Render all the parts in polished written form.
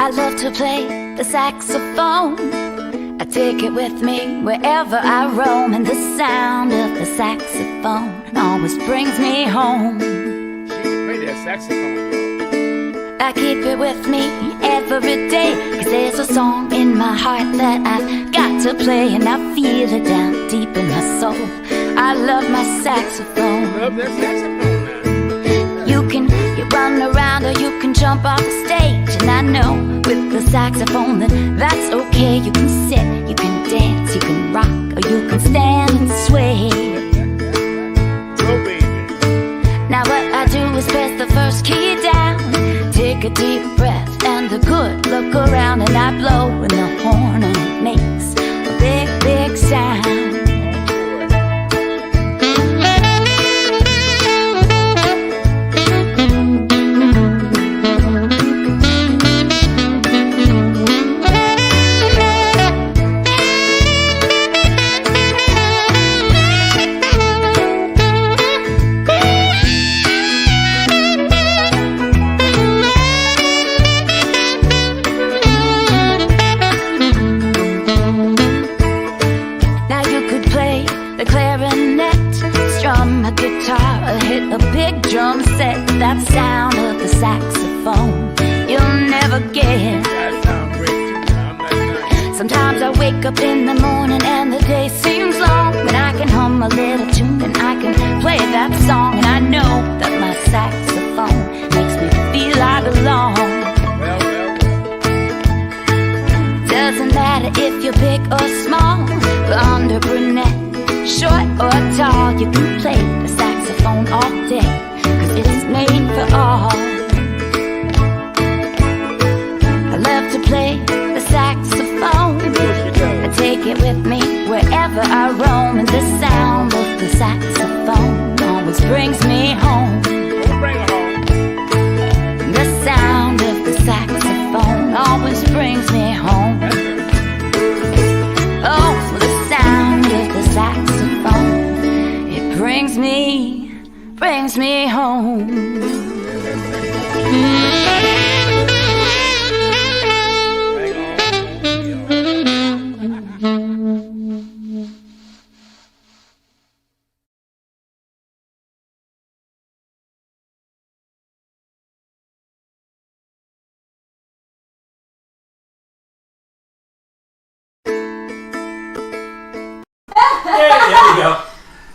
I love to play the saxophone. I take it with me wherever I roam, and the sound of the saxophone always brings me home. She can play that saxophone, yo. I keep it with me every day, 'cause there's a song in my heart that I've got to play, and I feel it down deep in my soul. I love my saxophone. Love that saxophone, man. You run around or you can jump off the stage, and I know with the saxophone that's okay. You can sit, you can dance, you can rock, or you can stand and sway. Go, baby. Now what I do is press the first key down, take a deep breath and a good look around, and I blow in the horn and it makes a big, big sound. A big drum set, that sound of the saxophone you'll never get. That sounds great too, man. Sometimes I wake up in the morning and the day seems long, but I can hum a little tune and I can play that song, and I know that my saxophone makes me feel I belong. Well. Doesn't matter if you're big or small, blonde or brunette, short or tall, you can play the saxophone all day, 'cause it's made for all. I love to play the saxophone. I take it with me wherever I roam, and the sound of the saxophone always brings me home. Bring her home. The sound of the saxophone always brings me home. Oh, the sound of the saxophone, it brings me home. There we go.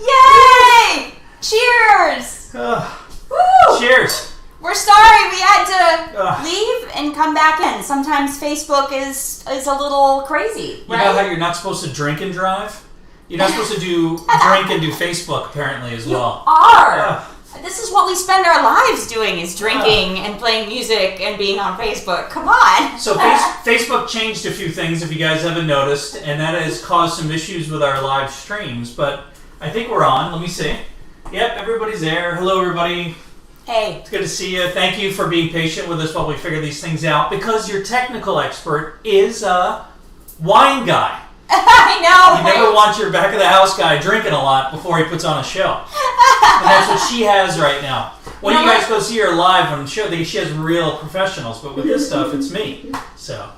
Yay! Cheers! Woo! Cheers. We're sorry we had to leave and come back in. Sometimes Facebook is a little crazy, You right? know how you're not supposed to drink and drive? You're not supposed to drink and do Facebook apparently as well. You are. This is what we spend our lives doing, is drinking and playing music and being on Facebook. Come on. So Facebook changed a few things, if you guys haven't noticed, and that has caused some issues with our live streams, but I think we're on. Let me see. Yep, everybody's there. Hello, everybody. Hey. It's good to see you. Thank you for being patient with us while we figure these things out, because your technical expert is a wine guy. I know. You never want your back of the house guy drinking a lot before he puts on a show. And that's what she has right now. When you guys go see her live on the show, she has real professionals, but with this stuff, it's me. So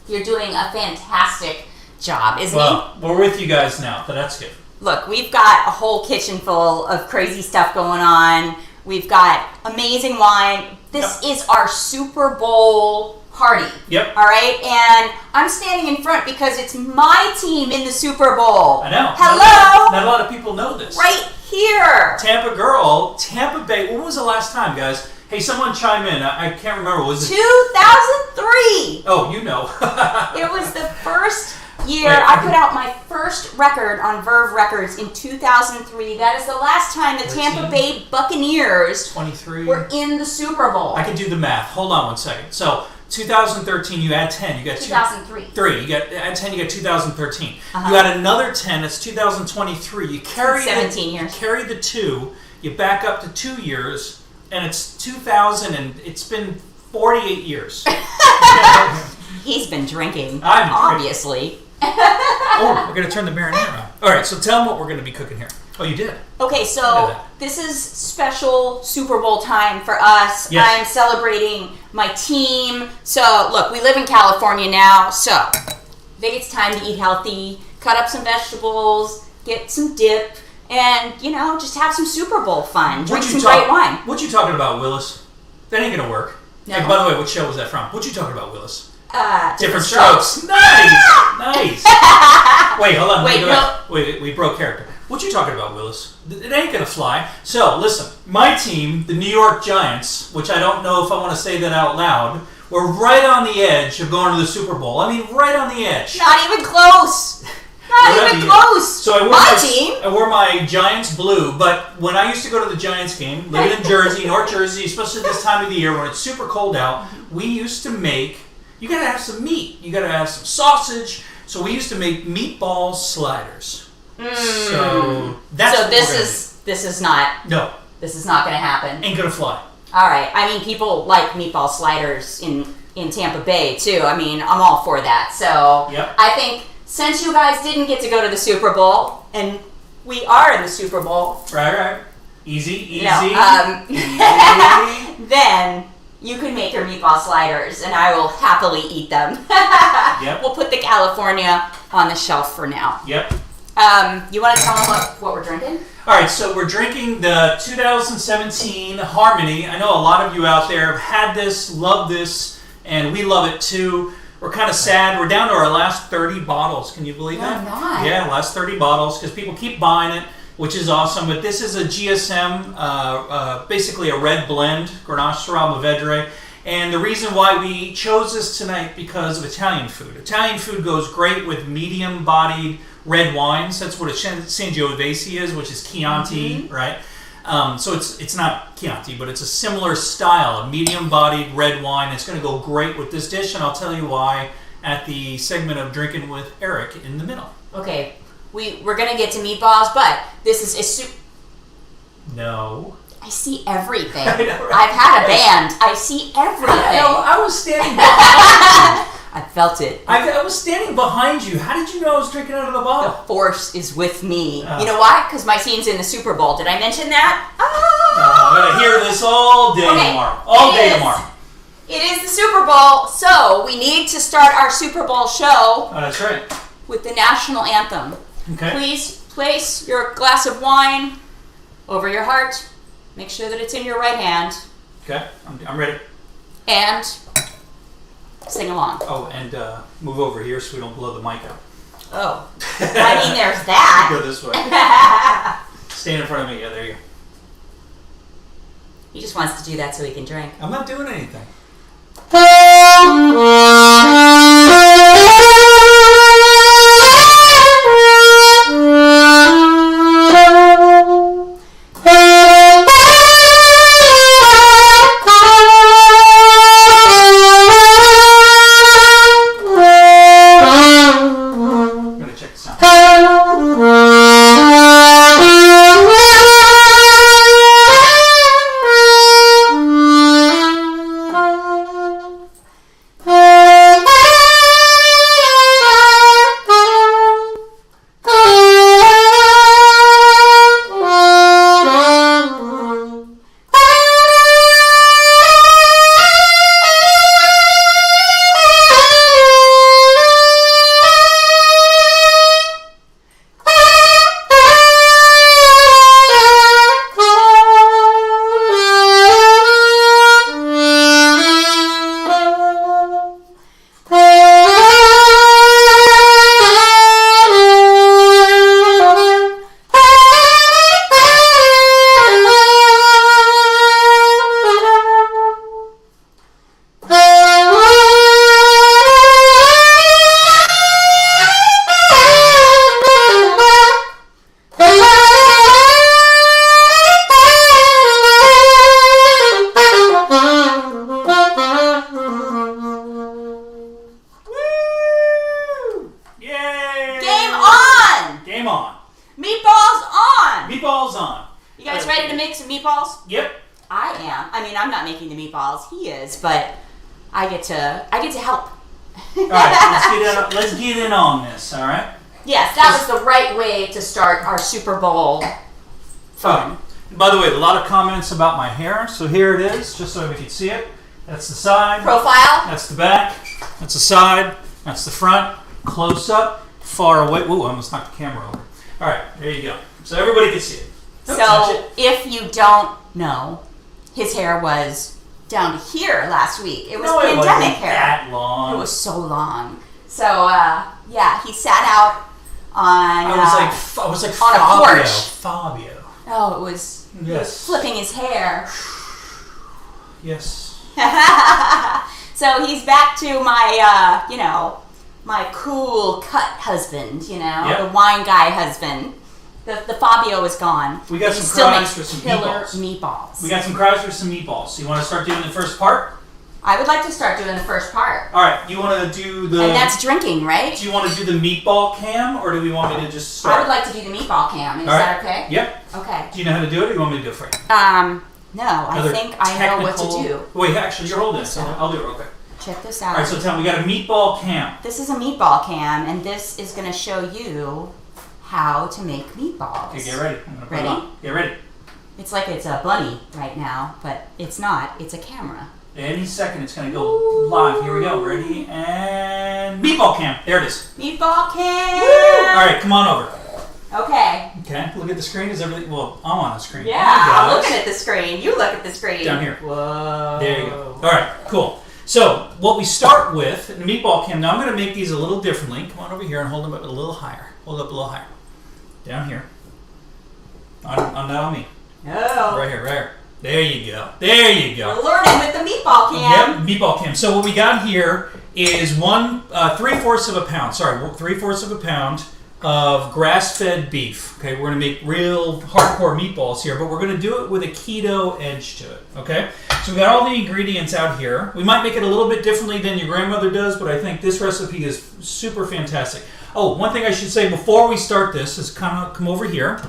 You're doing a fantastic job, isn't well, we're with you guys now, so that's good. Look, we've got a whole kitchen full of crazy stuff going on. We've got amazing wine. This is our Super Bowl party. Yep. All right? And I'm standing in front because it's my team in the Super Bowl. I know. Hello? Not a lot of people know this. Right here. Tampa girl, Tampa Bay. When was the last time, guys? Hey, someone chime in. I can't remember. Was it 2003. Oh, you know. It was the first year Wait, I put out my first record on Verve Records in 2003. That is the last time the Tampa Bay Buccaneers 23 were in the Super Bowl. I can do the math. Hold on one second. So 2013, you add 10. You got 2003. You got add 10. You got 2013. You add another 10. That's 2023. You carry 17 years. You carry the 2. You back up to 2 years, and it's 2000, and it's been 48 years. He's been drinking, I'm obviously. Oh, we're gonna turn the marinara on. All right, so tell them what we're gonna be cooking here. Oh, you did. Okay, so this is special Super Bowl time for us. Yes. I'm celebrating my team. So, look, we live in California now, so I think it's time to eat healthy, cut up some vegetables, get some dip, and, just have some Super Bowl fun. Drink some great wine. What you talking about, Willis? That ain't gonna work. No. Hey, by the way, what show was that from? What you talking about, Willis? Different Strokes. Nice! Nice! Wait, hold on. Wait, Wait, we broke character. What you talking about, Willis? It ain't gonna fly. So, listen, my team, the New York Giants, which I don't know if I want to say that out loud, were right on the edge of going to the Super Bowl. I mean, right on the edge. Not even close. Not even close. So I wore my team. I wore my Giants blue, but when I used to go to the Giants game, living in Jersey, North Jersey, especially this time of the year when it's super cold out, we used to make, you gotta have some meat, you gotta have some sausage, so we used to make meatball sliders. So that's what this is not this is not gonna happen. ain't gonna fly. All right. I mean, people like meatball sliders in Tampa Bay too. I mean, I'm all for that. So Yep. I think since you guys didn't get to go to the Super Bowl and we are in the Super Bowl, Right. Easy. then you can make your meatball sliders and I will happily eat them. Yep. We'll put the California on the shelf for now. Yep. You want to tell them what we're drinking? All right, so we're drinking the 2017 Harmony. I know a lot of you out there have had this, love this, and we love it too. We're kind of sad. We're down to our last 30 bottles. Can you believe that? Why not? Yeah, last 30 bottles because people keep buying it, which is awesome. But this is a GSM, basically a red blend, Grenache Syrah Mourvedre. And the reason why we chose this tonight because of Italian food. Italian food goes great with medium-bodied red wines. That's what a Sangiovese is, which is Chianti, right? So it's not Chianti, but it's a similar style, a medium-bodied red wine. It's going to go great with this dish, and I'll tell you why at the segment of Drinking with Eric in the middle. Okay, we're going to get to meatballs, but this is a soup. No. I see everything. I know, right? I've had a band. I see everything. I was standing behind you. I felt it. I was standing behind you. How did you know I was drinking out of the The bottle? force is with me. Oh. You know why? Because my team's in the Super Bowl. Did I mention that? I'm going to hear this all day tomorrow. All day tomorrow. It is the Super Bowl, so we need to start our Super Bowl show Oh, that's right. with the national anthem. Okay. Please place your glass of wine over your heart. Make sure that it's in your right hand. Okay, I'm ready. And sing along. Oh, and move over here so we don't blow the mic out. Oh. I mean, there's that. Go this way. Stand in front of me. Yeah, there you go. He just wants to do that so he can drink. I'm not doing anything. I'm going to check the sound. Meatballs on. You guys ready to make some meatballs? Yep. I am. I mean, I'm not making the meatballs. He is, but I get to help. All right, let's get in on this. All right. Yes, that was the right way to start our Super Bowl fun. By the way, a lot of comments about my hair, so here it is, just so we can see it. That's the side. Profile. That's the back. That's the side. That's the front. Close up. Far away. Ooh, I almost knocked the camera over. All right, there you go. So everybody can see it. So if you don't know, his hair was down to here last week. It was pandemic hair. That long. It was so long. So yeah, he sat out on. I was like on a Fabio. porch. Fabio. Oh, it was. He was flipping his hair. Yes. So he's back to my, my cool cut husband, the wine guy husband. The Fabio is gone. We got He some still crowds makes for some killer meatballs. We got some crowds for some meatballs. So you want to start doing the first part? I would like to start doing the first part. All right. You want to do the... And that's drinking, right? Do you want to do the meatball cam, or do we want me to just start? I would like to do the meatball cam. Is that okay? Yep. Okay. Do you know how to do it, or do you want me to do it for you? No. I think I know what to do. Wait, actually, you're holding it, so I'll do it real quick. Check this out. All right, so tell me, we got a meatball cam. This is a meatball cam, and this is going to show you how to make meatballs. Okay, get ready. I'm gonna put it Ready? on. Get ready. It's like it's a bunny right now, but it's not. It's a camera. Any second, it's going to go live. Here we go. Ready? And meatball cam. There it is. Meatball cam! Woo! All right, come on over. Okay. Okay, look at the screen. Is everything... Well, I'm on the screen. Yeah, I'm looking at the screen. You look at the screen. Down here. Whoa. There you go. All right, cool. So, what we start with, in the meatball cam, now I'm going to make these a little differently. Come on over here and hold them up a little higher. Hold up a little higher. Down here. Not on me. Oh. Right here, right here. There you go. There you go. We're learning with the meatball cam. Yep, meatball cam. So what we got here is 3/4 of a pound. Sorry, 3/4 of a pound of grass-fed beef. Okay, we're gonna make real hardcore meatballs here, but we're gonna do it with a keto edge to it. Okay, so we got all the ingredients out here. We might make it a little bit differently than your grandmother does, but I think this recipe is super fantastic. Oh, one thing I should say before we start this is come over here.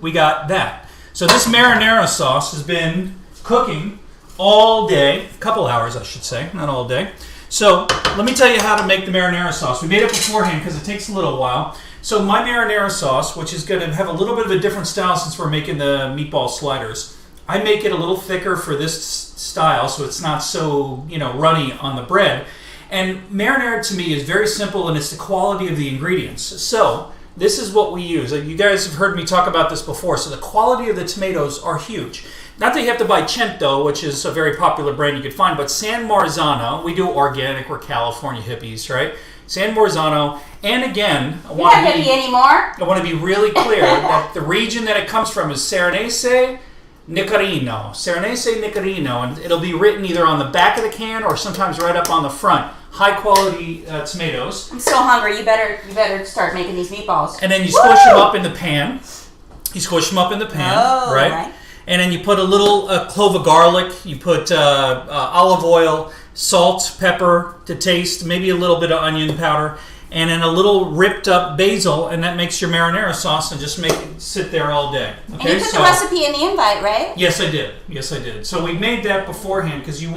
We got that. So this marinara sauce has been cooking all day, a couple hours I should say, not all day. So let me tell you how to make the marinara sauce. We made it beforehand because it takes a little while. So my marinara sauce, which is going to have a little bit of a different style since we're making the meatball sliders, I make it a little thicker for this style so it's not so runny on the bread. And marinara to me is very simple, and it's the quality of the ingredients. So this is what we use. You guys have heard me talk about this before. So the quality of the tomatoes are huge. Not that you have to buy Cento, which is a very popular brand you could find, but San Marzano. We do organic. We're California hippies, right? San Marzano. And again, I You're not hippie anymore. I want to be really clear that the region that it comes from is Serenese Nicarino. Serenese Nicarino. And it'll be written either on the back of the can or sometimes right up on the front. High quality tomatoes. I'm so hungry. You better start making these meatballs. And then you squish them up in the pan. You squish them up in the pan, right? Right. And then you put a little clove of garlic. You put olive oil, salt, pepper to taste, maybe a little bit of onion powder, and then a little ripped up basil, and that makes your marinara sauce, and just make it sit there all day. Okay, and you put the recipe in the invite, right? Yes, I did. Yes, I did. So we made that beforehand because you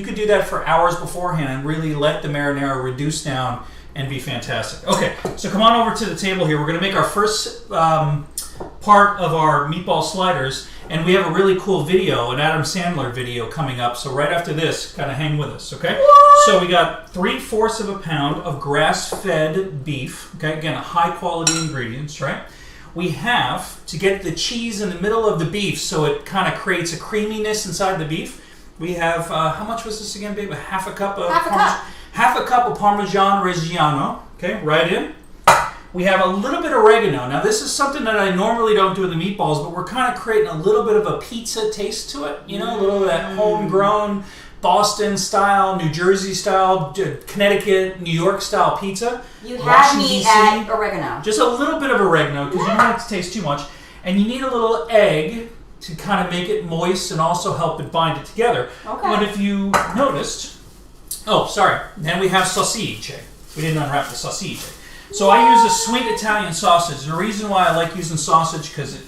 could do that for hours beforehand and really let the marinara reduce down and be fantastic. Okay, so come on over to the table here. We're going to make our first part of our meatball sliders, and we have a really cool video, an Adam Sandler video coming up. So right after this, kind of hang with us, okay? What? So we got 3/4 of a pound of grass-fed beef. Okay, again, high quality ingredients, right? We have to get the cheese in the middle of the beef, so it kind of creates a creaminess inside the beef. We have how much was this again, babe? Half a cup of half a cup of Parmesan Reggiano. Okay, right in. We have a little bit of oregano. Now this is something that I normally don't do in the meatballs, but we're kind of creating a little bit of a pizza taste to it. A little of that homegrown Boston style, New Jersey style, Connecticut, New York style pizza. You had me at oregano. Just a little bit of oregano because you don't want it to taste too much. And you need a little egg to kind of make it moist and also help it bind it together. Okay. But if you noticed, then we have sausage. We didn't unwrap the sausage. So I use a sweet Italian sausage. The reason why I like using sausage because it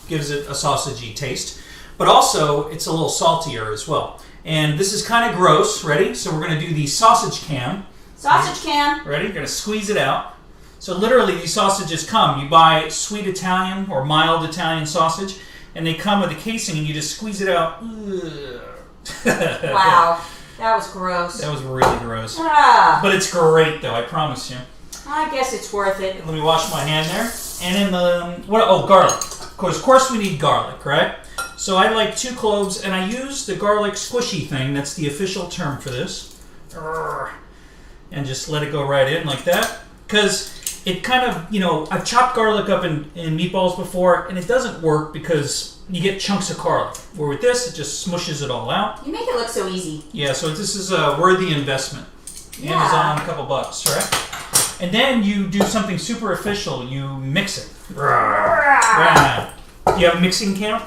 gives it a sausagey taste, but also it's a little saltier as well. And this is kind of gross. Ready? So we're going to do the sausage cam. Sausage cam. Ready? You're going to squeeze it out. So literally these sausages come. You buy sweet Italian or mild Italian sausage. and they come with a casing, and you just squeeze it out. Wow, that was gross. That was really gross. But it's great, though. I promise you. I guess it's worth it. Let me wash my hand there. And in the garlic. Of course, we need garlic, right? So I like 2 cloves, and I use the garlic squishy thing. That's the official term for this. And just let it go right in like that. Because it kind of, I've chopped garlic up in meatballs before, and it doesn't work because you get chunks of garlic. Where with this, it just smushes it all out. You make it look so easy. Yeah, so this is a worthy investment. Yeah. Amazon, a couple bucks, right? And then you do something super official. You mix it. Yeah. Do you have a mixing can?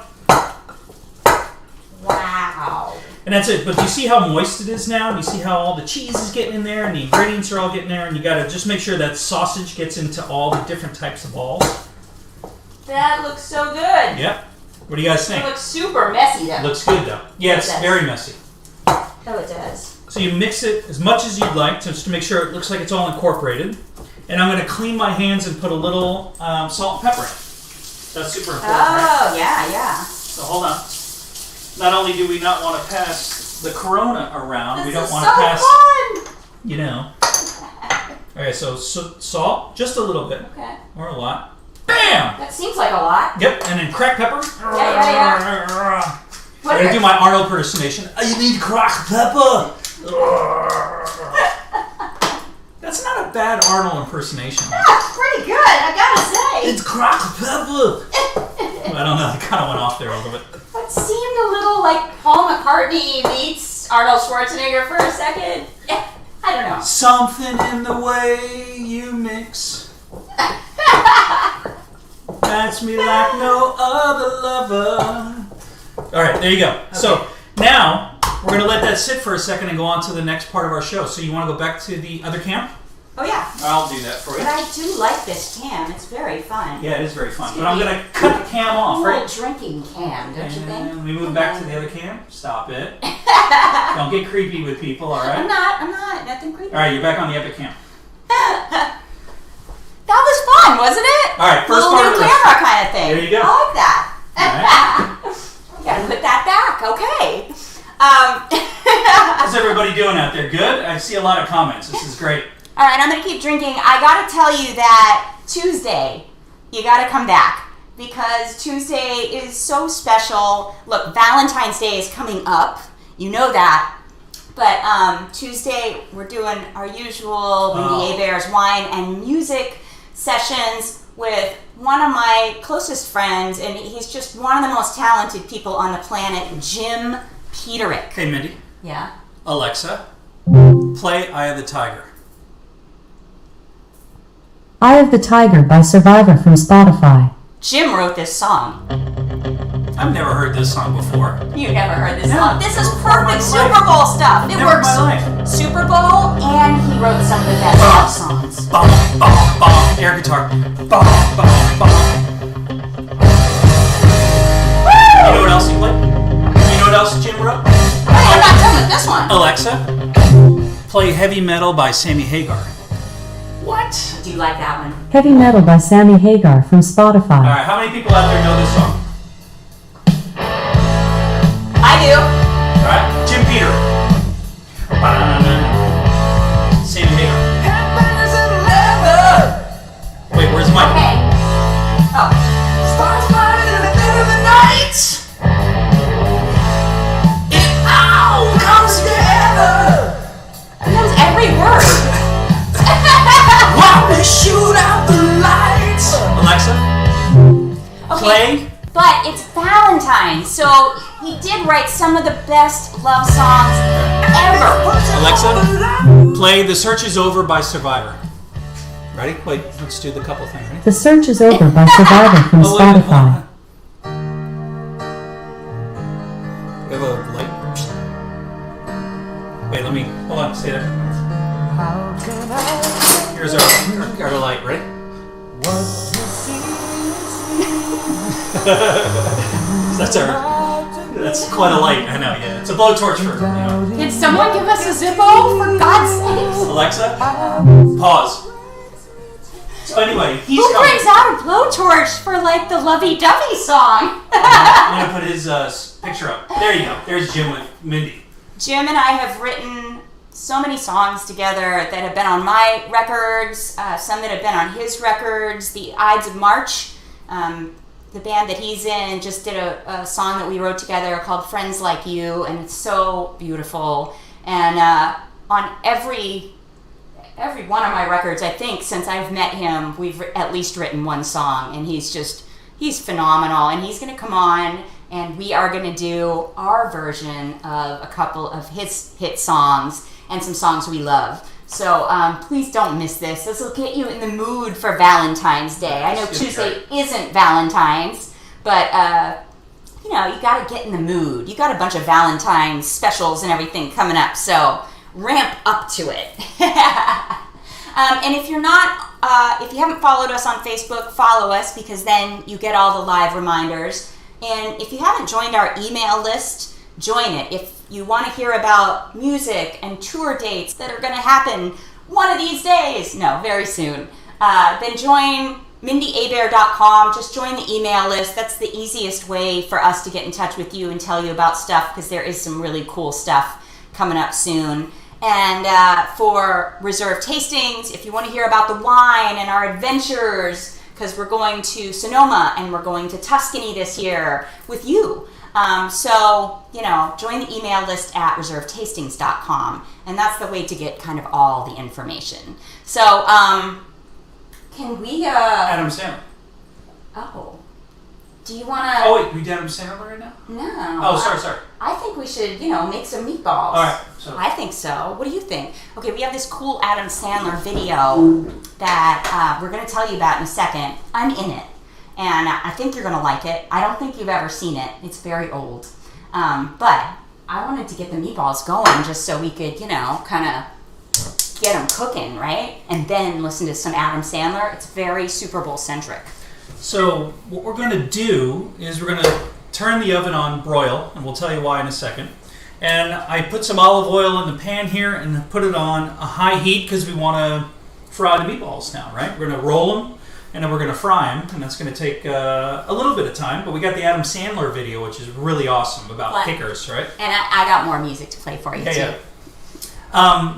Wow. And that's it. But do you see how moist it is now? Do you see how all the cheese is getting in there and the ingredients are all getting there? And you got to just make sure that sausage gets into all the different types of balls. That looks so good. Yep. What do you guys think? It looks super messy, though. Looks good, though. Yeah, it's very messy. Oh, it does. So you mix it as much as you'd like just to make sure it looks like it's all incorporated. And I'm going to clean my hands and put a little salt and pepper in. That's super important. Oh, right? yeah. So hold on. Not only do we not want to pass the corona around, we don't want to pass, Okay, so salt, just a little bit. Okay. Or a lot. Bam! That seems like a lot. Yep, and then cracked pepper. Yeah. I'm going to do my Arnold impersonation. You need cracked pepper. That's not a bad Arnold impersonation. That's pretty good, I gotta say. It's cracked pepper. I don't know, I kind of went off there a little bit. It seemed a little like Paul McCartney meets Arnold Schwarzenegger for a second. I don't know. Something in the way you mix That's me like no other lover. All right, there you go. Okay. So now we're going to let that sit for a second and go on to the next part of our show. So you want to go back to the other cam? Oh, yeah. I'll do that for you. But I do like this cam. It's very fun. Yeah, it is very fun. But I'm going to cut the cam off, right? A drinking cam, don't you think? And we move back to the other cam. Stop it. Don't get creepy with people, all right? I'm not. Nothing creepy. All right, you're back on the epic cam. That was fun, wasn't it? All right, first little part new of camera kind of thing. There you go. I like that. All right. Gotta put that back. Okay. How's everybody doing out there? Good? I see a lot of comments. This is great. All right, I'm going to keep drinking. I got to tell you that Tuesday, you got to come back because Tuesday is so special. Look, Valentine's Day is coming up. You know that. But Tuesday, we're doing our usual Windy A Bears wine and music sessions with one of my closest friends, and he's just one of the most talented people on the planet, Jim Peterick. Hey, Mindy. Yeah? Alexa, play Eye of the Tiger. Eye of the Tiger by Survivor from Spotify. Jim wrote this song. I've never heard this song before. You never heard this song. This is perfect Super Bowl stuff. It Never in works. my life. Super Bowl, and he wrote some of the best love songs. Bum, bum, bum. Air guitar. Bum, bum, bum. You know what else he played? You know what else Jim wrote? Hey, I'm not done with this one. Alexa, play Heavy Metal by Sammy Hagar. What? I do like that one. Heavy Metal by Sammy Hagar from Spotify. All right, how many people out there know this song? I do. All right, Jim Peter. Sammy Hagar. Wait, where's Mike? Okay. Oh. Stars burning in the dead of the night. It all comes together. He knows every word. While we shoot out the lights. Alexa, Okay. play. But it's Valentine's, so he did write some of the best love songs ever. Alexa, play The Search Is Over by Survivor. Ready? Wait, let's do the couple thing. Ready? The Search Is Over by Survivor from Oh, wait, Spotify. We have a light. Wait, let me. Hold on, stay there. Here's our light, ready? That's quite a light, I know, yeah. It's a blowtorch for, you know. Did someone give us a Zippo? For God's sakes. Alexa, pause. So anyway, he's Who coming. brings out a blowtorch for like the lovey-dovey song? I'm going to put his picture up. There you go. There's Jim with Mindy. Jim and I have written so many songs together that have been on my records, some that have been on his records. The Ides of March, the band that he's in, just did a song that we wrote together called Friends Like You, and it's so beautiful. And on every one of my records, I think, since I've met him, we've at least written one song, and he's phenomenal, and he's going to come on, and we are going to do our version of a couple of his hit songs and some songs we love. So please don't miss this. This will get you in the mood for Valentine's Day. I know Tuesday isn't Valentine's, but you got to get in the mood. You got a bunch of Valentine's specials and everything coming up, so ramp up to it. And if you're not, if you haven't followed us on Facebook, follow us, because then you get all the live reminders. And if you haven't joined our email list, join it. If you want to hear about music and tour dates that are going to happen one of these days, no, very soon, then join MindyAbear.com. Just join the email list. That's the easiest way for us to get in touch with you and tell you about stuff, because there is some really cool stuff coming up soon. And for reserve tastings, if you want to hear about the wine and our adventures, because we're going to Sonoma and we're going to Tuscany this year with you. So, join the email list at reservetastings.com, and that's the way to get kind of all the information. So, can we... Adam Sandler. Oh. Do you want to... Oh, wait, we did Adam Sandler right now? No. Oh, sorry. I think we should, make some meatballs. All right. So. I think so. What do you think? Okay, we have this cool Adam Sandler video that we're going to tell you about in a second. I'm in it, and I think you're going to like it. I don't think you've ever seen it. It's very old. But I wanted to get the meatballs going just so we could, kind of get them cooking, right? And then listen to some Adam Sandler. It's very Super Bowl centric. So what we're going to do is we're going to turn the oven on broil, and we'll tell you why in a second. And I put some olive oil in the pan here and put it on a high heat because we want to fry the meatballs now, right? We're going to roll them, and then we're going to fry them, and that's going to take a little bit of time. But we got the Adam Sandler video, which is really awesome about kickers, right? And I got more music to play for you, too. Yeah.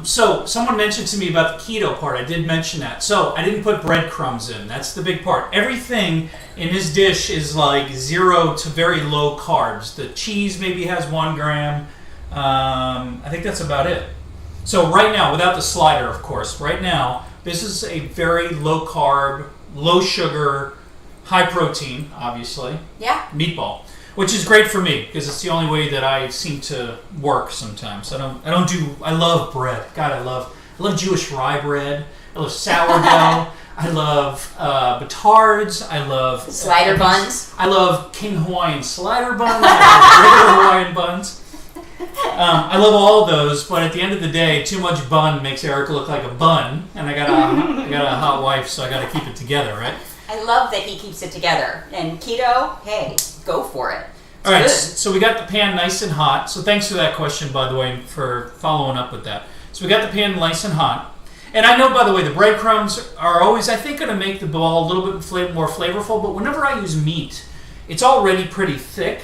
So someone mentioned to me about the keto part. I did mention that. So I didn't put breadcrumbs in. That's the big part. Everything in his dish is like 0 to very low carbs. The cheese maybe has 1 gram. I think that's about it. So right now, without the slider, of course, right now, this is a very low carb, low sugar, high protein, obviously, meatball. Which is great for me, because it's the only way that I seem to work sometimes. I love bread. God, I love Jewish rye bread. I love sourdough. I love batards. I love... Slider buns. I love King Hawaiian slider buns. I love regular Hawaiian buns. I love all those, but at the end of the day, too much bun makes Eric look like a bun, and I got a hot wife, so I got to keep it together, right? I love that he keeps it together. And keto, hey, go for it. All right, so we got the pan nice and hot. So thanks for that question, by the way, for following up with that. So we got the pan nice and hot. And I know, by the way, the breadcrumbs are always, I think, going to make the ball a little bit more flavorful. But whenever I use meat, it's already pretty thick.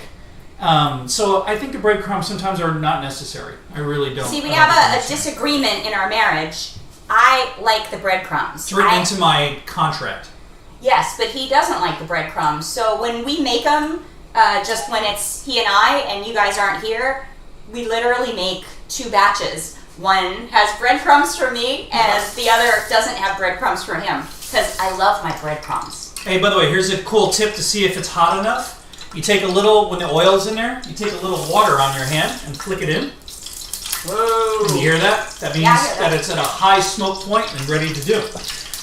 So I think the breadcrumbs sometimes are not necessary. I really don't. See, we have a disagreement in our marriage. I like the breadcrumbs. It's written into my contract. Yes, but he doesn't like the breadcrumbs. So when we make them, just when it's he and I and you guys aren't here, we literally make 2 batches. One has breadcrumbs for me, and the other doesn't have breadcrumbs for him, because I love my breadcrumbs. Hey, by the way, here's a cool tip to see if it's hot enough. You take a little, when the oil's in there, you take a little water on your hand and flick it in. Whoa. Can you hear that? That means that it's at a high smoke point and ready to do.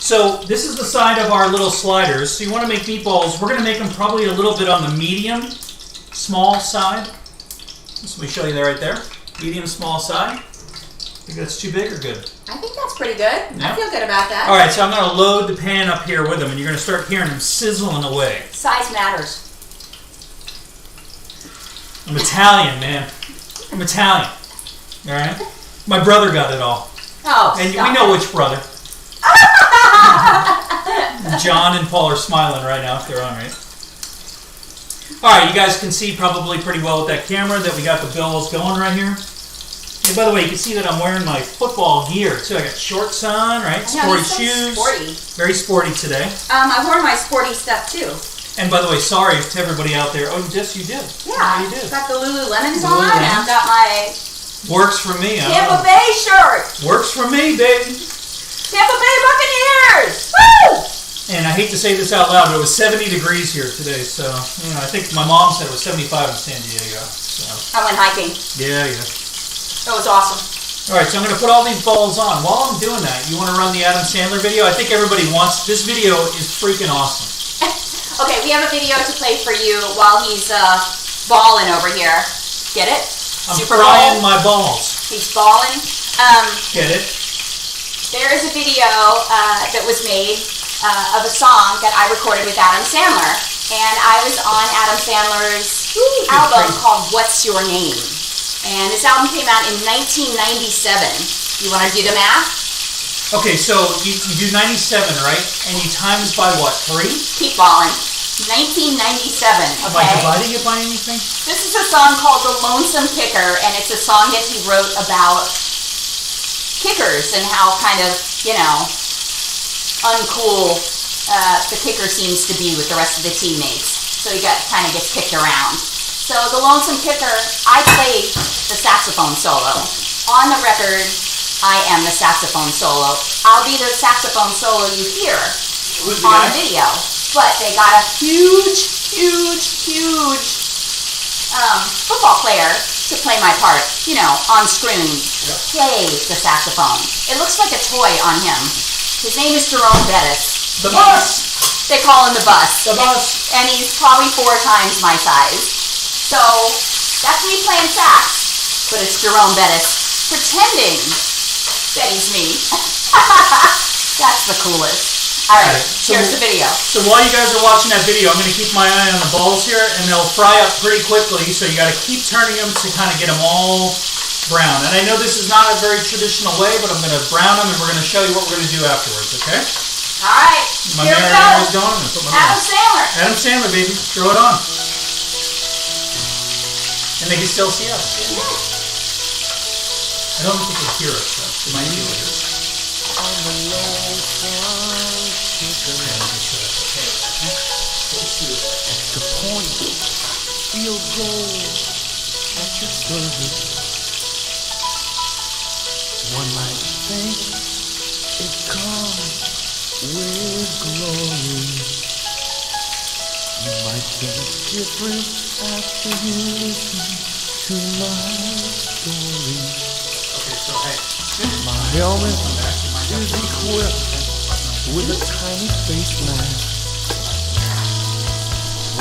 So this is the side of our little sliders. So you want to make meatballs. We're going to make them probably a little bit on the medium, small side. So we show you that right there. Medium, small side. Think that's too big or good? I think that's pretty good. Yeah. I feel good about that. All right, so I'm going to load the pan up here with them, and you're going to start hearing them sizzling away. Size matters. I'm Italian, man. I'm Italian. All right? My brother got it all. Oh, and we know which brother. John and Paul are smiling right now if they're on, right? All right, you guys can see probably pretty well with that camera that we got the bills going right here. And by the way, you can see that I'm wearing my football gear too. I got shorts on, right? Sporty shoes. Sporty. Very sporty today. I wore my sporty stuff too. And by the way, sorry to everybody out there. Oh, yes, you did. Yeah, you did. Got the Lululemons on, and I've got my Works for me. Tampa Bay shirt. Works for me, baby. Tampa Bay Buccaneers. Woo! And I hate to say this out loud, but it was 70 degrees here today. So, you know, I think my mom said it was 75 in San Diego. So. I went hiking. Yeah. It was awesome. All right, so I'm going to put all these balls on. While I'm doing that, you want to run the Adam Sandler video? I think everybody wants. This video is freaking awesome. Okay, we have a video to play for you while he's balling over here. Get it? I'm Superbowl. frying my balls. He's balling. Get it? There is a video that was made of a song that I recorded with Adam Sandler. And I was on Adam Sandler's album called What's Your Name? And this album came out in 1997. You want to do the math? Okay, so you do 97, right? And you times by what, 3? Keep balling. 1997, okay? Am I dividing it by anything? This is a song called The Lonesome Kicker, and it's a song that he wrote about kickers and how kind of, you know, uncool the kicker seems to be with the rest of the teammates. So he kind of gets kicked around. So The Lonesome Kicker, I played the saxophone solo. On the record, I am the saxophone solo. I'll be the saxophone solo you hear on the video. But they got a huge football player to play my part, you know, on screen. Play the saxophone. It looks like a toy on him. His name is Jerome Bettis. The bus! They call him the bus. The bus! And he's probably 4 times my size. So, that's me playing sax, but it's Jerome Bettis pretending that he's me. That's the coolest. Alright, here's the video. So while you guys are watching that video, I'm going to keep my eye on the balls here, and they'll fry up pretty quickly, so you got to keep turning them to kind of get them all brown. And I know this is not a very traditional way, but I'm going to brown them, and we're going to show you what we're going to do afterwards, okay? Alright, My here we marinator go. is going. I'm gonna put my Adam Sandler. Adam Sandler, baby. Throw it on. And they can still see us. I don't think they hear us, though. They might be able to hear us. The point, field goal at your service. One might think it comes with glory. You might think different after you listen to my story. Okay, so hey. My helmet is equipped with a tiny face mask.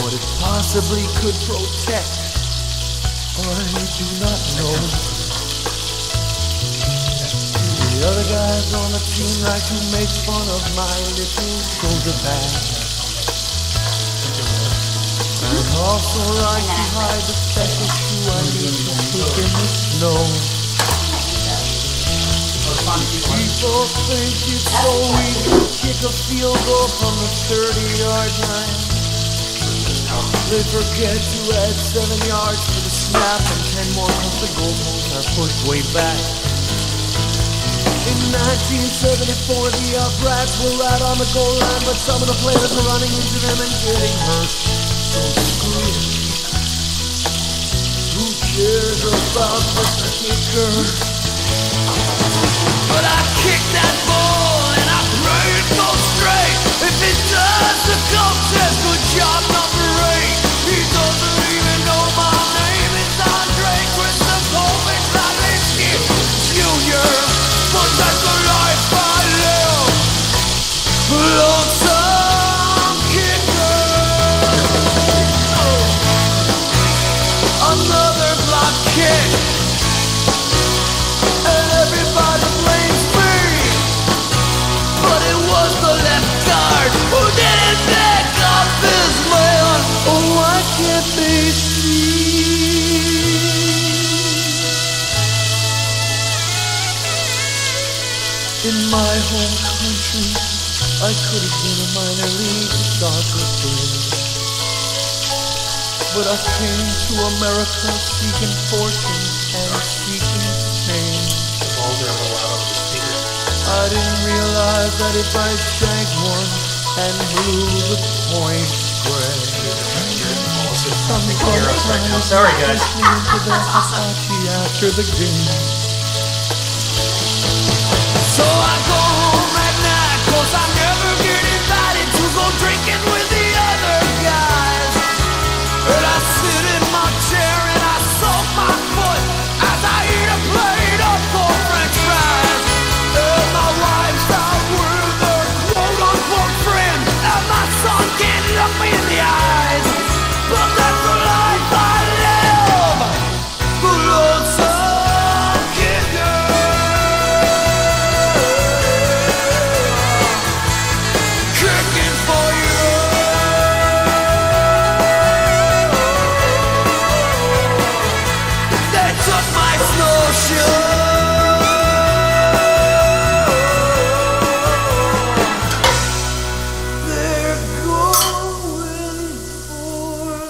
What it possibly could protect, I do not know. The other guys on the team like to make fun of my little shoulder bag. And also like to hide the special shoe I need to sleep in the snow. People think it's so easy to kick a field goal from the 30-yard line. They forget to add 7 yards for the snap and 10 more because the goalposts are pushed way back. In 1974, the uprights were right on the goal line, but some of the players were running into them and getting hurt. So screw it. Who cares about the kicker? But I kicked that ball and I pray it goes straight. If it does, the coach says good job number 8. He doesn't even know my name. It's Andre Christopher Slavinsky Jr. But that's the life I live. Lonesome kicker. Another block kick. And everybody blames me. But it was the left guard who didn't pick up his man. Oh, why can't they see? In my home country, I could have been a minor league soccer player, but I came to America seeking fortune and seeking fame. The balls are a little out of the speaker. I didn't realize that if I shanked one and blew the point gray, sometimes Sorry, guys. into the Apache after the game. So I go home at night, 'cause I never get invited to go drinking with the other guys. And I sit in my chair and I soak my foot as I eat a plate of cold French fries. And my wife's out with her quote-unquote friend, and my son can't look me in the eyes. But that's the life I live, the lonesome kicker. Kicking for you. They took my snowshoe. They're going for.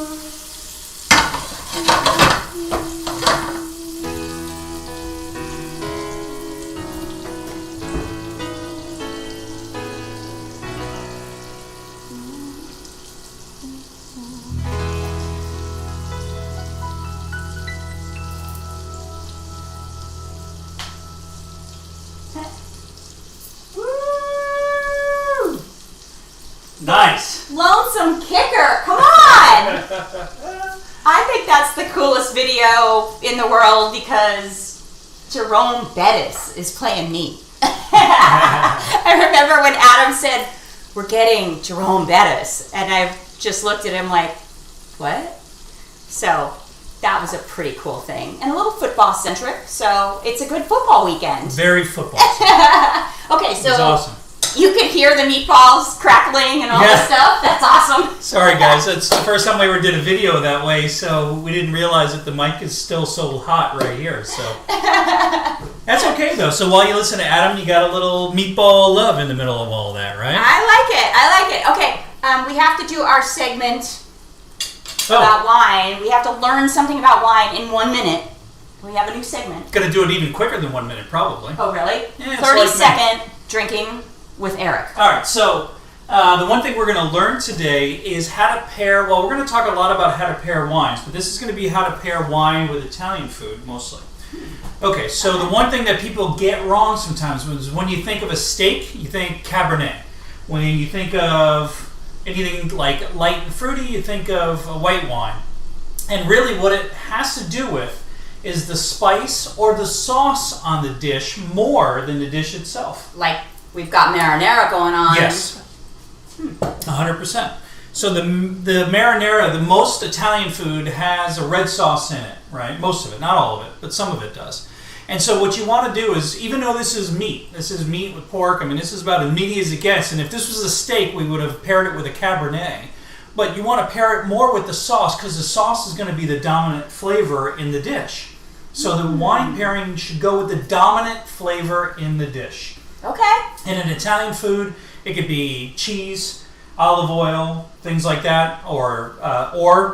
Woo! Nice. Lonesome Kicker, come on! I think that's the coolest video in the world because Jerome Bettis is playing me. I remember when Adam said, "We're getting Jerome Bettis," and I just looked at him like, what? So that was a pretty cool thing. And a little football centric, so it's a good football weekend. Very football. Okay, It's so awesome. you could hear the meatballs crackling and all Yeah. this stuff. That's awesome. Sorry, guys. It's the first time we ever did a video that way, so we didn't realize that the mic is still so hot right here. So that's okay, though. So while you listen to Adam, you got a little meatball love in the middle of all that, right? I like it. Okay, we have to do our segment Oh, about wine. We have to learn something about wine in 1 minute. We have a new segment. gonna do it even quicker than 1 minute, probably. Oh, really? Yeah, it's 30-second drinking with Eric. All right, so the one thing we're going to learn today is how to pair. Well, we're going to talk a lot about how to pair wines, but this is going to be how to pair wine with Italian food mostly. Okay, so the one thing that people get wrong sometimes is when you think of a steak, you think Cabernet. When you think of anything like light and fruity, you think of a white wine. And really what it has to do with is the spice or the sauce on the dish more than the dish itself. Like, we've got marinara going on. Yes, 100%. So the marinara, the most Italian food has a red sauce in it, right? Most of it, not all of it, but some of it does. And so what you want to do is, even though this is meat with pork, I mean, this is about as meaty as it gets, and if this was a steak, we would have paired it with a Cabernet. But you want to pair it more with the sauce, because the sauce is going to be the dominant flavor in the dish. So the wine pairing should go with the dominant flavor in the dish. Okay. In an Italian food, it could be cheese, olive oil, things like that, or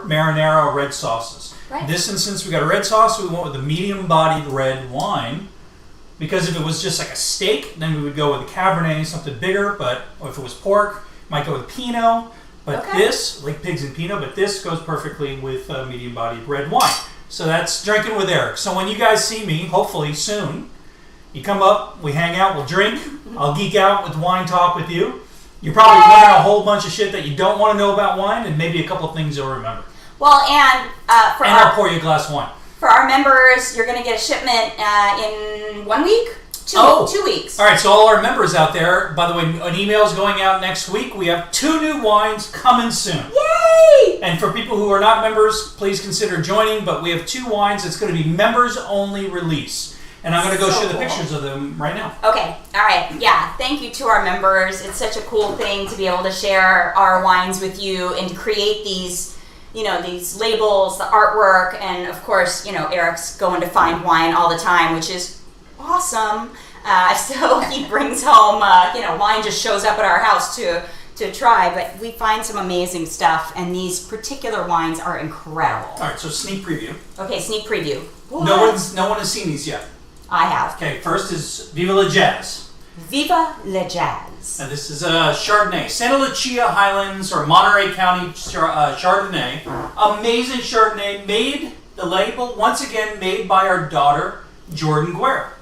marinara or red sauces. Right. In this instance, we got a red sauce. We went with a medium-bodied red wine, because if it was just like a steak, then we would go with a Cabernet, something bigger. But if it was pork, might go with Pinot. But Okay. this, like pigs and Pinot, but this goes perfectly with medium-bodied red wine. So that's drinking with Eric. So when you guys see me, hopefully soon, you come up, we hang out, we'll drink. I'll geek out with wine talk with you. You probably learn a whole bunch of shit that you don't want to know about wine, and maybe a couple of things you'll remember. Well, and And I'll pour you a glass of wine. for our members, you're going to get a shipment in 1 week? 2 weeks. All right, so all our members out there, by the way, an email's going out next week. We have 2 new wines coming soon. Yay! And for people who are not members, please consider joining. But we have 2 wines. It's going to be members-only release. And I'm going to go So show the cool. pictures of them right now. Okay, all right. Yeah, thank you to our members. It's such a cool thing to be able to share our wines with you and to create these, these labels, the artwork, and of course, Eric's going to find wine all the time, which is awesome. So he brings home, wine just shows up at our house to try. But we find some amazing stuff, and these particular wines are incredible. All right, so sneak preview. Okay, sneak preview. No one has seen these yet. I have. Okay, first is Viva La Jazz. Viva La Jazz. Now this is a Chardonnay, Santa Lucia Highlands or Monterey County Chardonnay. Amazing Chardonnay, made the label once again made by our daughter Jordan Guerra.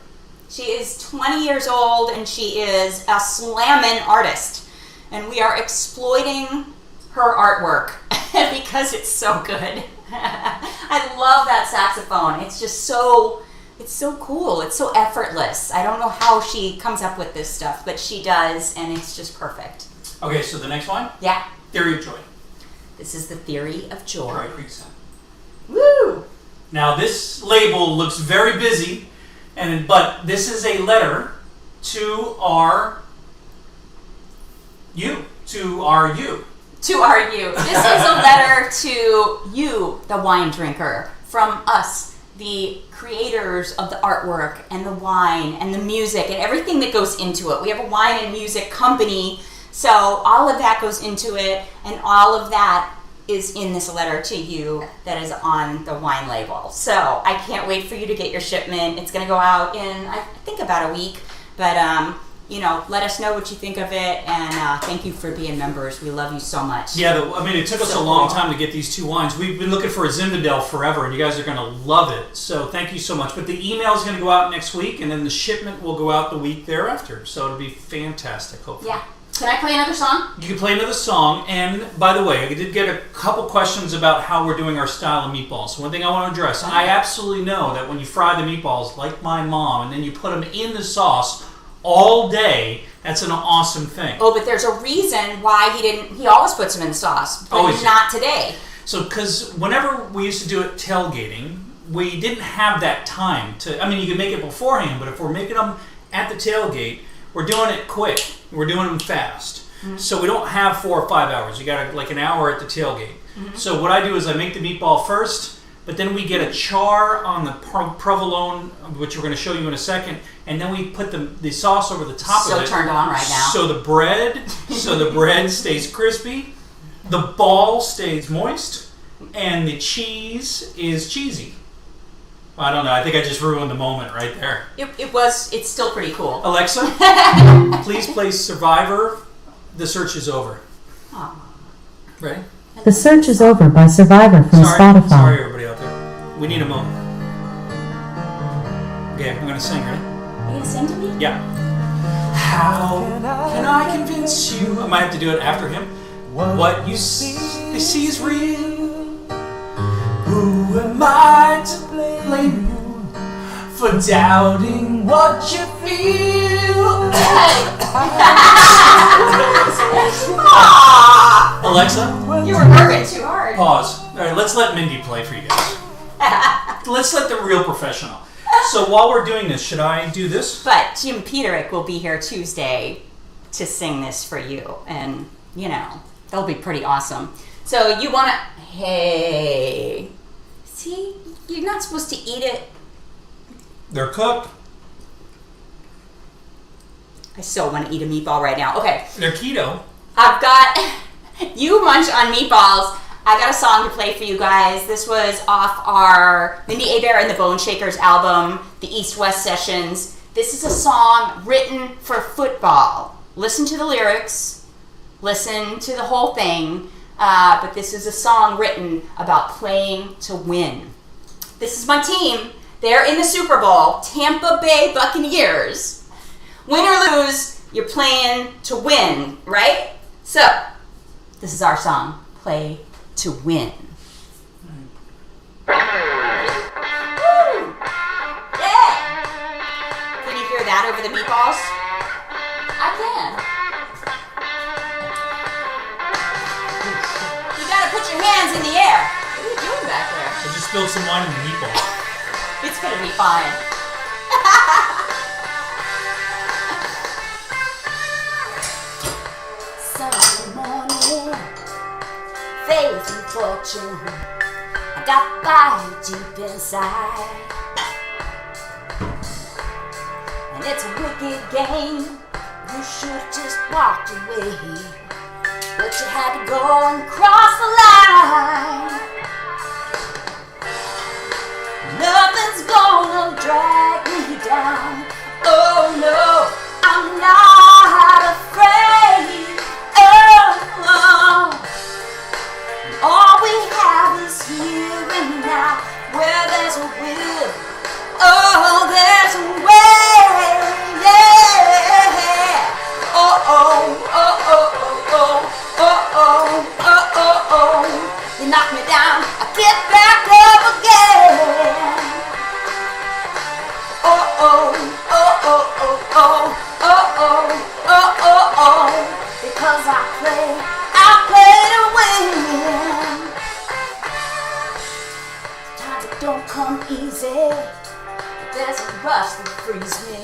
She is 20 years old and she is a slammin' artist. And we are exploiting her artwork because it's so good. I love that saxophone. It's just it's so cool. It's so effortless. I don't know how she comes up with this stuff, but she does, and it's just perfect. Okay, so the next one? Yeah. Theory of Joy. This is the Theory of Joy. Dry Creek Sun. Woo! Now this label looks very busy, but this is a letter to our you. To our you. To our you. This is a letter to you, the wine drinker, from us, the creators of the artwork and the wine and the music and everything that goes into it. We have a wine and music company, so all of that goes into it, and all of that is in this letter to you that is on the wine label. So I can't wait for you to get your shipment. It's going to go out in, I think, about a week, but let us know what you think of it, and thank you for being members. We love you so much. Yeah, it took us a long time to get these two wines. We've been looking for a Zinfandel forever, and you guys are going to love it. So thank you so much. But the email is going to go out next week, and then the shipment will go out the week thereafter. So it'll be fantastic, hopefully. Yeah. Can I play another song? You can play another song, and by the way, I did get a couple questions about how we're doing our style of meatballs. One thing I want to address, I absolutely know that when you fry the meatballs, like my mom, and then you put them in the sauce all day, that's an awesome thing. Oh, but there's a reason why he always puts them in the sauce, but Always. not today. So, because whenever we used to do it tailgating, we didn't have that time to, you could make it beforehand, but if we're making them at the tailgate, we're doing it quick. We're doing them fast. Mm-hmm. So we don't have 4 or 5 hours. You got like an hour at the tailgate. Mm-hmm. So what I do is I make the meatball first, but then we get a char on the provolone, which we're going to show you in a second, and then we put the sauce over the top of it. So turned on right now. So the bread stays crispy, the ball stays moist, and the cheese is cheesy. I don't know. I think I just ruined the moment right there. It's still pretty cool. Alexa, please play Survivor. The search is over. Aww. Ready? The Search is Over by Survivor from Spotify. Sorry, everybody out there. We need a moment. Okay, I'm going to sing, ready? Are you going to sing to me? Yeah. How can I convince you? I might have to do it after him. What you see is real. Who am I to blame you for doubting what you feel? Alexa, You were working too hard. pause. All right, let's let Mindy play for you guys. Let's let the real professional. So while we're doing this, should I do this? But Jim Peterick will be here Tuesday to sing this for you, and that'll be pretty awesome. So you want to? Hey, see, you're not supposed to eat it. They're cooked. I so want to eat a meatball right now. Okay. They're keto. I've got you munch on meatballs. I got a song to play for you guys. This was off our Mindy Abair and the Bone Shakers album, the East West Sessions. This is a song written for football. Listen to the lyrics. Listen to the whole thing. But this is a song written about playing to win. This is my team. They're in the Super Bowl. Tampa Bay Buccaneers. Win or lose, you're playing to win, right? So, this is our song, Play to Win. Woo! Yeah! Can you hear that over the meatballs? I can. You gotta put your hands in the air. What are you doing back there? I just spilled some wine in the meatball. It's gonna be fine. Sunday morning, faith and fortune, I got fire deep inside. And It's a wicked game. You should've just walked away, but you had to go and cross the line. Nothing's gonna drag me down. Oh no, I'm not afraid. Oh, all we have is here and now. Where there's a will, oh, there's a way. Yeah. Oh oh oh oh oh oh oh oh oh oh. You knock me down, I get back up again. Oh oh oh oh oh oh oh oh oh oh oh. Because I play to win. Sometimes it don't come easy. There's a rush that frees me,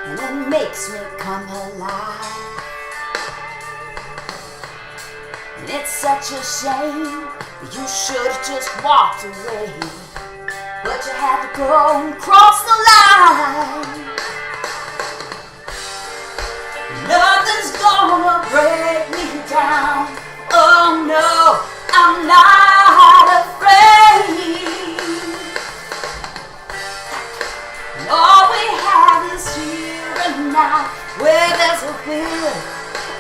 and it makes me come alive. And it's such a shame. You should've just walked away, but you had to go and cross the line. Nothing's gonna break me down. Oh no, I'm not afraid. And all we have is here and now. Where there's a will,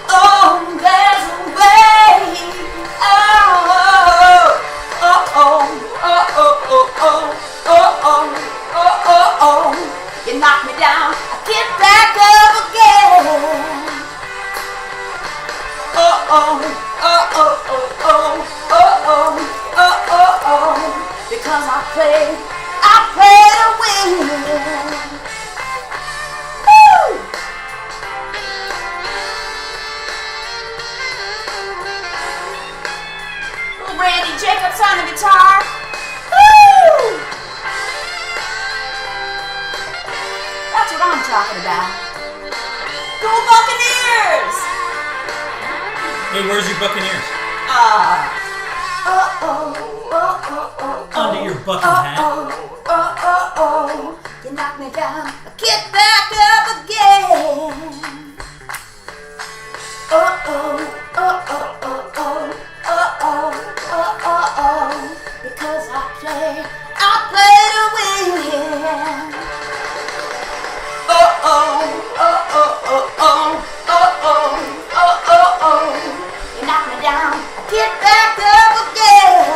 oh, there's a way. Oh, oh, oh, oh, oh, oh, oh, oh, oh, oh, oh, oh. You knock me down, I get back up again. Oh, oh, oh, oh, oh, oh, oh, oh, oh, oh, oh. Because I play to win. Woo! Randy Jacobs on the guitar. Woo! That's what I'm talking about. Go Buccaneers! Hey, where's your Buccaneers? Under your bucket hat. You knock me down, I get back up again. Because I play to win. You knock me down, I get back up again.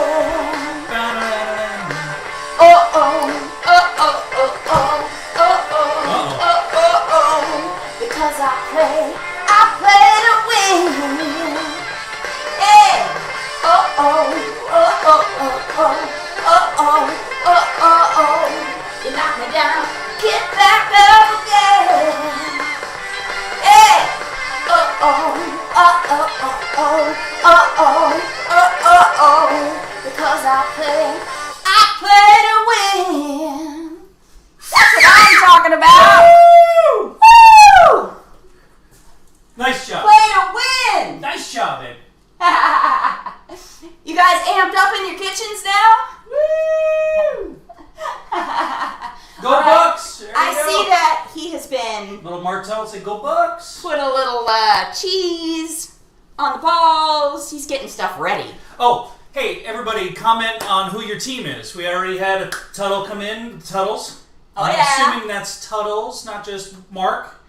Because I play to win. Yeah. You knock me down, get back up again. Yeah. Because I play to win. That's what I'm talking about. Woo! Nice job. Play to win. Nice job, babe. You guys amped up in your kitchens now? Woo! Go All right. Bucks! There you I go. see that he has been Little Martell say go Bucks. put a little cheese on the balls. He's getting stuff ready. Oh, hey, everybody, comment on who your team is. We already had a Tuttle come in, Tuttles. Oh, I'm yeah. assuming that's Tuttles, not just Mark.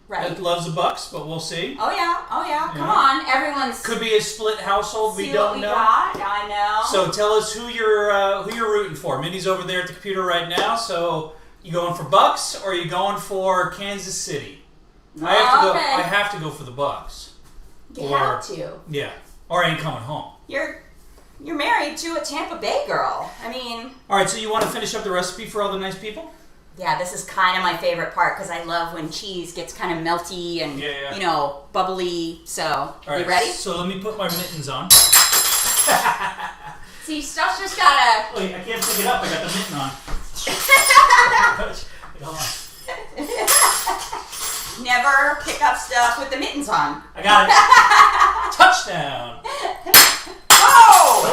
Right. That loves the Bucks, but we'll see. Oh yeah. Come Yeah. on. Everyone's Could be a split household. see We what don't we know. got. I know. So tell us who you're rooting for. Mindy's over there at the computer right now. So you going for Bucks or are you going for Kansas City? I have to go for the Bucks. you have to. Yeah, or I ain't coming home. You're married to a Tampa Bay girl. I mean. All right. So you want to finish up the recipe for all the nice people? Yeah, this is kind of my favorite part because I love when cheese gets kind of melty and, you know, bubbly. So, All right, you ready? So let me put my mittens on. See, stuff's just gotta... Wait, I can't pick it up. I got the mitten on. Hold on. Never pick up stuff with the mittens on. I got it. Touchdown. Oh!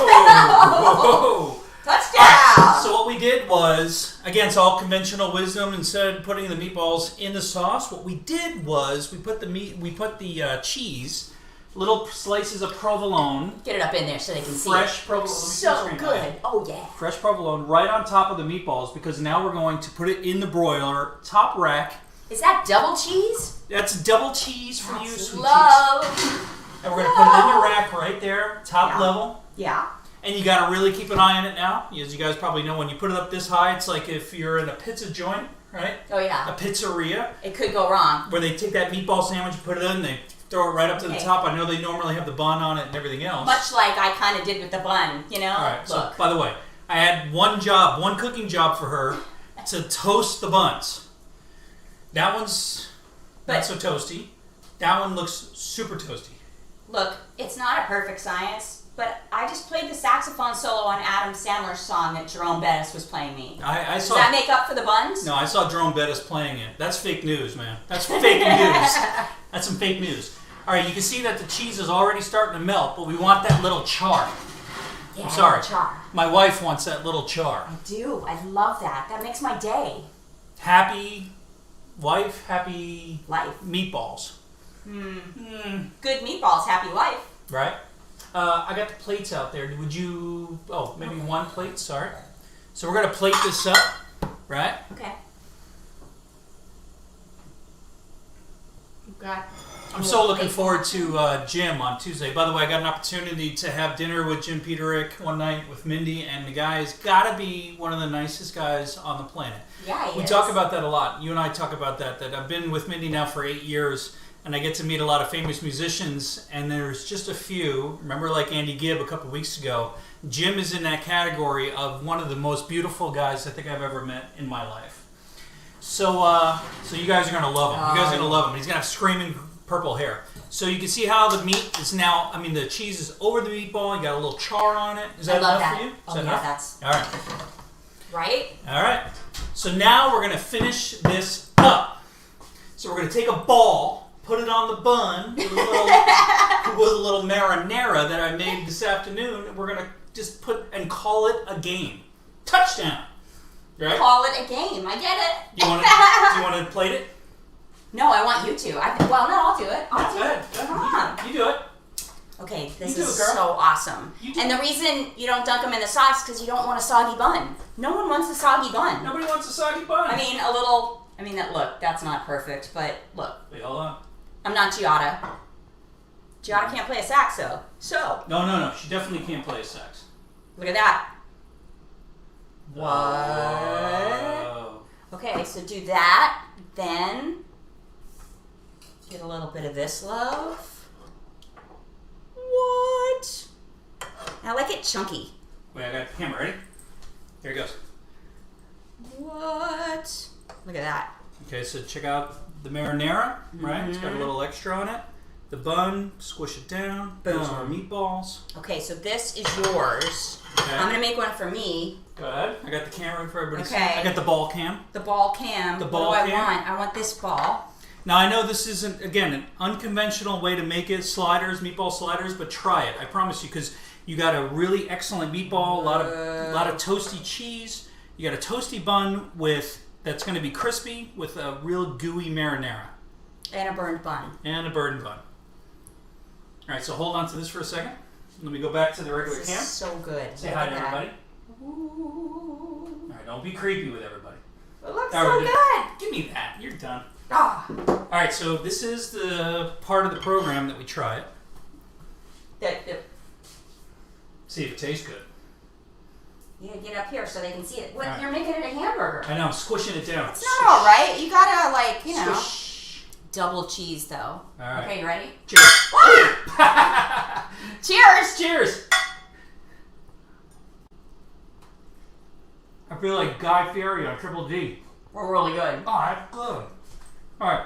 Oh! Touchdown! So what we did was, against all conventional wisdom, instead of putting the meatballs in the sauce, what we did was we put the cheese, little slices of provolone, Get it up in there so they can see fresh it. provolone, So good. Oh, yeah. fresh provolone, right on top of the meatballs, because now we're going to put it in the broiler, top rack. Is that double cheese? That's double cheese for you, That's sweet love. cheeks. And we're gonna put it in the rack right there, top Yeah. level. Yeah. And you gotta really keep an eye on it now. As you guys probably know, when you put it up this high, it's like if you're in a pizza joint, right? Oh, A yeah. pizzeria, It could go wrong. where they take that meatball sandwich, put it in, they throw it right up to the Okay. top. I know they normally have the bun on it and everything else. Much like I kind of did with the bun, you know? Alright, so Look. by the way, I had one cooking job for her, to toast the buns. That one's not so toasty. That one looks super toasty. Look, it's not a perfect science, but I just played the saxophone solo on Adam Sandler's song that Jerome Bettis was playing me. I Does saw. that make up for the buns? No, I saw Jerome Bettis playing it. That's fake news, man. That's fake news. That's some fake news. All right, you can see that the cheese is already starting to melt, but we want that little char. Yeah, I'm sorry. char. My wife wants that little char. I do. I love that. That makes my day. Happy wife, happy Life. meatballs. Good meatballs, happy life. Right? I got the plates out there. Would you... Oh, maybe one plate, sorry. So we're going to plate this up, right? Okay. Got. I'm so looking forward to Jim on Tuesday. By the way, I got an opportunity to have dinner with Jim Peterick one night with Mindy, and the guy's got to be one of the nicest guys on the planet. Yeah, he We is. talk about that a lot. You and I talk about that I've been with Mindy now for 8 years, and I get to meet a lot of famous musicians, and there's just a few. Remember, like Andy Gibb a couple weeks ago, Jim is in that category of one of the most beautiful guys I think I've ever met in my life. So you guys are going to love him. You guys are going to love him. He's going to have screaming purple hair. So you can see how the meat is now, the cheese is over the meatball. You got a little char on it. Is that I love enough that. for you? Is Oh, that yeah, enough? that's All right. right. All right. So now we're going to finish this up. So we're going to take a ball, put it on the bun with a little marinara that I made this afternoon. And we're going to just put and call it a game. Touchdown. Right? Call it a game. I get it. Do you want to plate it? No, I want you to. Well, no, I'll do it. I'll do Go it. ahead. Come on. You do it. Okay, this You do is it, girl. so awesome. You do And the reason you don't dunk them in the sauce because you don't want a soggy bun. No one wants a soggy bun. Nobody wants a soggy bun. Look, that's not perfect, but look, Wait, hold on. I'm not Giada. Giada can't play a sax, though. So, No. She definitely can't play a sax. look at that. What? Whoa. Okay, so do that, then get a little bit of this love. What? I like it chunky. Wait, I got the camera. Ready? Here it goes. What? Look at that. Okay, so check out the marinara, right? It's got a little extra on it. The bun, squish it down. Those are our meatballs. Okay, so this is yours. Okay. I'm gonna make one for me. Go ahead. I got the camera for everybody to see. Okay. I got the ball cam. The ball cam. The ball what do cam? I want? I want this ball. Now, I know this isn't, again, an unconventional way to make it, meatball sliders, but try it. I promise you, because you got a really excellent meatball, a lot of toasty cheese. You got a toasty bun that's going to be crispy with a real gooey marinara. And a burned bun. And a burned bun. All right, so hold on to this for a second. Let me go back to the regular This cam. is so good. Say Look hi at to that. everybody. Ooh. All right, don't be creepy with everybody. It looks All so right, good. Give me that. You're done. Ah. All right, so this is the part of the program that we try it. See if it tastes good. You gotta get up here so they can see it. What? Alright. You're making it a hamburger. I know, I'm squishing it down. It's not all right. You gotta Squish. double cheese though. All right. Okay, you ready? Cheers. Cheers. Cheers. I feel like Guy Fieri on Triple D. We're really good. Oh, that's good. All right.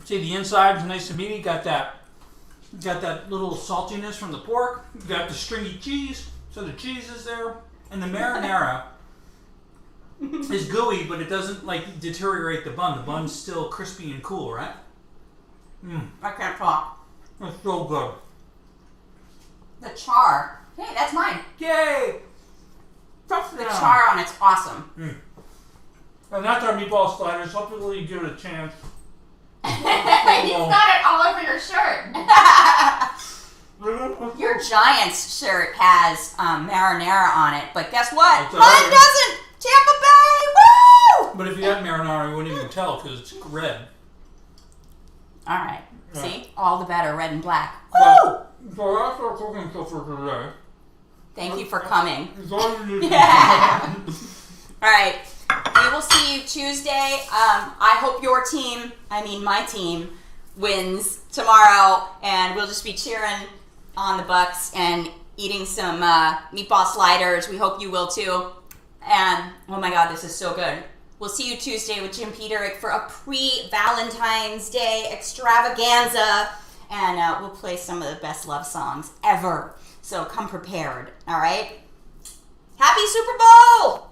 See, the inside's nice and meaty. Got that little saltiness from the pork. You got the stringy cheese, so the cheese is there, and the marinara is gooey, but it doesn't deteriorate the bun. The bun's still crispy and cool, right? I can't talk. That's so good. The char. Hey, that's mine. Yay! The char on it's awesome. And that's our meatball sliders. Hopefully you give it a chance. You've got it all over your shirt. Your Giants shirt has marinara on it, but guess what? It's Mine alright. doesn't. Tampa Bay, woo! But if you had marinara, you wouldn't even tell because it's red. All right. See, all the better, red and black. Woo! So that's our cooking stuff for today. Thank you for coming. It's all you need. All right. We will see you Tuesday. I hope your team, my team, wins tomorrow, and we'll just be cheering on the Bucks and eating some meatball sliders. We hope you will too. And oh my God, this is so good. We'll see you Tuesday with Jim Peterick for a pre-Valentine's Day extravaganza, and we'll play some of the best love songs ever. So come prepared. All right. Happy Super Bowl!